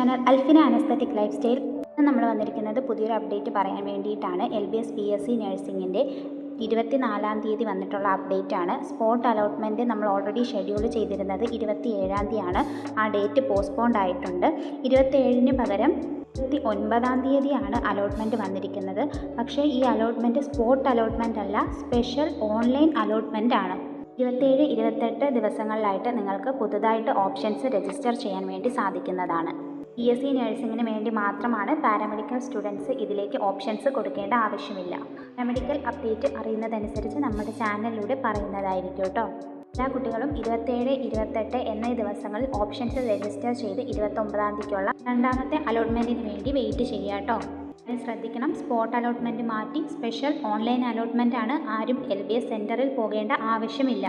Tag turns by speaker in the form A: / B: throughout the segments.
A: Channel Alfina an aesthetic lifestyle. നമ്മൾ വന്നിരിക്കുന്നത് പുതിയൊരു അപ്ഡേറ്റ് പറയാൻ വേണ്ടിയിട്ടാണ്. LBS PSC നഴ്സിംഗിൻ്റെ 24-ാം തീയതി വന്നിട്ടുള്ള അപ്ഡേറ്റ് ആണ്. സ്പോട്ട് അലോട്ട്മെൻറ്റ് നമ്മൾ ഓൾറെഡി ഷെഡ്യൂൾ ചെയ്തിരുന്നത് 27-ാം തീയതിയാണ്. ആ ഡേറ്റ് പോസ്റ്റ്പോണ്ട് ആയിട്ടുണ്ട്. 27-ന് പകരം 29-ാം തീയതിയാണ് അലോട്ട്മെൻറ്റ് വന്നിരിക്കുന്നത്. പക്ഷേ ഈ അലോട്ട്മെൻറ്റ് സ്പോട്ട് അലോട്ട്മെൻറ്റ് അല്ല, സ്പെഷ്യൽ ഓൺലൈൻ അലോട്ട്മെൻറ്റ് ആണ്. 27-28 ദിവസങ്ങളിലായിട്ട് നിങ്ങൾക്ക് പുതുതായിട്ട് ഓപ്ഷൻസ് രജിസ്റ്റർ ചെയ്യാൻ വേണ്ടി സാധിക്കുന്നതാണ്. PSC നഴ്സിംഗിന് വേണ്ടി മാത്രമാണ്. പാരാമെഡിക്കൽ സ്റ്റുഡൻസ് ഇതിലേക്ക് ഓപ്ഷൻസ് കൊടുക്കേണ്ട ആവശ്യമില്ല. പാരാമെഡിക്കൽ അപ്ഡേറ്റ് അറിയുന്നതനുസരിച്ച് നമ്മുടെ ചാനലിലൂടെ പറയുന്നതായിരിക്കും കേട്ടോ. എല്ലാ കുട്ടികളും 27, 28 എന്നീ ദിവസങ്ങളിൽ ഓപ്ഷൻസ് രജിസ്റ്റർ ചെയ്ത് 29-ാം തീയതിക്കുള്ള രണ്ടാമത്തെ അലോട്ട്മെൻറ്റിന് വേണ്ടി വെയിറ്റ് ചെയ്യുക കേട്ടോ. ശ്രദ്ധിക്കണം, സ്പോട്ട് അലോട്ട്മെൻറ്റ് മാറ്റി സ്പെഷ്യൽ ഓൺലൈൻ അലോട്ട്മെൻ്റ് ആണ്. ആരും LBS സെൻറ്ററിൽ പോകേണ്ട ആവശ്യമില്ല.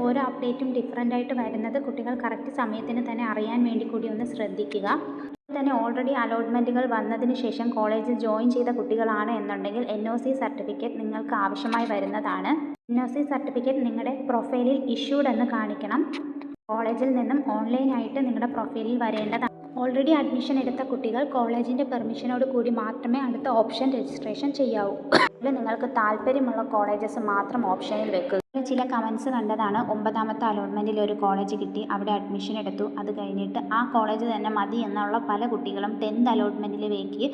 A: ഓരോ അപ്ഡേറ്റും ഡിഫറൻ്റ് ആയിട്ട് വരുന്നത് കുട്ടികൾ കറക്റ്റ് സമയത്തിന് തന്നെ അറിയാൻ വേണ്ടി കൂടി ഒന്ന് ശ്രദ്ധിക്കുക. തന്നെ ഓൾറെഡി അലോട്ട്മെൻറ്റുകൾ വന്നതിന് ശേഷം കോളേജിൽ ജോയിൻ ചെയ്ത കുട്ടികളാണ് എന്നുണ്ടെങ്കിൽ NOC സർട്ടിഫിക്കറ്റ് നിങ്ങൾക്ക് ആവശ്യമായി വരുന്നതാണ്. NOC സർട്ടിഫിക്കറ്റ് നിങ്ങളുടെ പ്രൊഫൈലിൽ ഇഷ്യൂഡ് എന്ന് കാണിക്കണം. കോളേജിൽ നിന്നും ഓൺലൈനായിട്ട് നിങ്ങളുടെ പ്രൊഫൈലിൽ വരേണ്ടതാണ്. ഓൾറെഡി അഡ്മിഷൻ എടുത്ത കുട്ടികൾ കോളേജിൻ്റെ പെർമിഷനോട് കൂടി മാത്രമേ അടുത്ത ഓപ്ഷൻ രജിസ്ട്രേഷൻ ചെയ്യാവൂ. ഇതിൽ നിങ്ങൾക്ക് താല്പര്യമുള്ള കോളേജസ് മാത്രം ഓപ്ഷനിൽ വെക്കുക. ചില കമൻസ് കണ്ടതാണ്, 9ാമത്തെ അലോട്ട്മെൻറ്റിൽ ഒരു കോളേജ് കിട്ടി, അവിടെ അഡ്മിഷൻ എടുത്തു, അത് കഴിഞ്ഞിട്ട് ആ കോളേജ് തന്നെ മതി എന്നുള്ള പല കുട്ടികളും 10th അലോട്ട്മെൻറ്റിലേക്ക്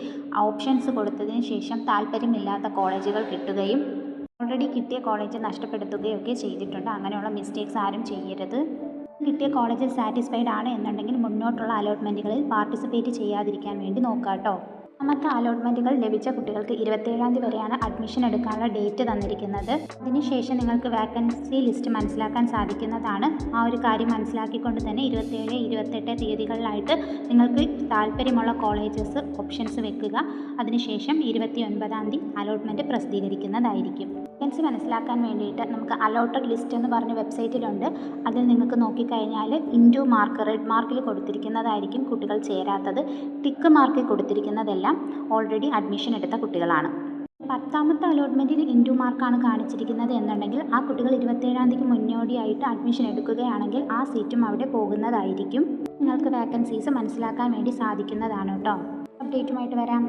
A: ഓപ്ഷൻസ് കൊടുത്തതിന് ശേഷം താല്പര്യമില്ലാത്ത കോളേജുകൾ കിട്ടുകയും ഓൾറെഡി കിട്ടിയ കോളേജ് നഷ്ടപ്പെടുത്തുകയൊക്കെ ചെയ്തിട്ടുണ്ട്. അങ്ങനെയുള്ള മിസ്റ്റേക്സ് ആരും ചെയ്യരുത്. കിട്ടിയ കോളേജിൽ സാറ്റിസ്ഫൈഡ് ആണ് എന്നുണ്ടെങ്കിൽ മുന്നോട്ടുള്ള അലോട്ട്മെൻറ്റുകളിൽ പാർട്ടിസിപ്പേറ്റ് ചെയ്യാതിരിക്കാൻ വേണ്ടി നോക്കുക കേട്ടോ. രണ്ടാമത്തെ അലോട്ട്മെൻറ്റുകൾ ലഭിച്ച കുട്ടികൾക്ക് 27-ാം തീയതി വരെയാണ് അഡ്മിഷൻ എടുക്കാനുള്ള ഡേറ്റ് തന്നിരിക്കുന്നത്. അതിനുശേഷം നിങ്ങൾക്ക് വാക്കൻസി ലിസ്റ്റ് മനസ്സിലാക്കാൻ സാധിക്കുന്നതാണ്. ആ ഒരു കാര്യം മനസ്സിലാക്കിക്കൊണ്ട് തന്നെ 27, 28 തീയതികളിലായിട്ട് നിങ്ങൾക്ക് താല്പര്യമുള്ള കോളേജസ് ഓപ്ഷൻസ് വെക്കുക. അതിനുശേഷം 29-ാം തീയതി അലോട്ട്മെൻറ്റ് പ്രസിദ്ധീകരിക്കുന്നതായിരിക്കും. വാക്കൻസി മനസ്സിലാക്കാൻ വേണ്ടിയിട്ട് നമുക്ക് അലോട്ടഡ് ലിസ്റ്റ് എന്ന് പറഞ്ഞ വെബ്സൈറ്റിലുണ്ട്. അതിൽ നിങ്ങൾക്ക് നോക്കിക്കഴിഞ്ഞാൽ ഇൻറ്റു മാർക്ക് റെഡ് മാർക്കിൽ കൊടുത്തിരിക്കുന്നതായിരിക്കും കുട്ടികൾ ചേരാത്തത്. ടിക്ക് മാർക്കിൽ കൊടുത്തിരിക്കുന്നതെല്ലാം ഓൾറെഡി അഡ്മിഷൻ എടുത്ത കുട്ടികളാണ്. 10ാമത്തെ അലോട്ട്മെൻറ്റിൽ ഇൻറ്റു മാർക്കാണ് കാണിച്ചിരിക്കുന്നത് എന്നുണ്ടെങ്കിൽ ആ കുട്ടികൾ 27-ാം തീയതിക്ക് മുന്നോടിയായിട്ട് അഡ്മിഷൻ എടുക്കുകയാണെങ്കിൽ ആ സീറ്റും അവിടെ പോകുന്നതായിരിക്കും. നിങ്ങൾക്ക് വാക്കൻസീസ് മനസ്സിലാക്കാൻ വേണ്ടി സാധിക്കുന്നതാണ് കേട്ടോ. അപ്ഡേറ്റുമായിട്ട് വരാം.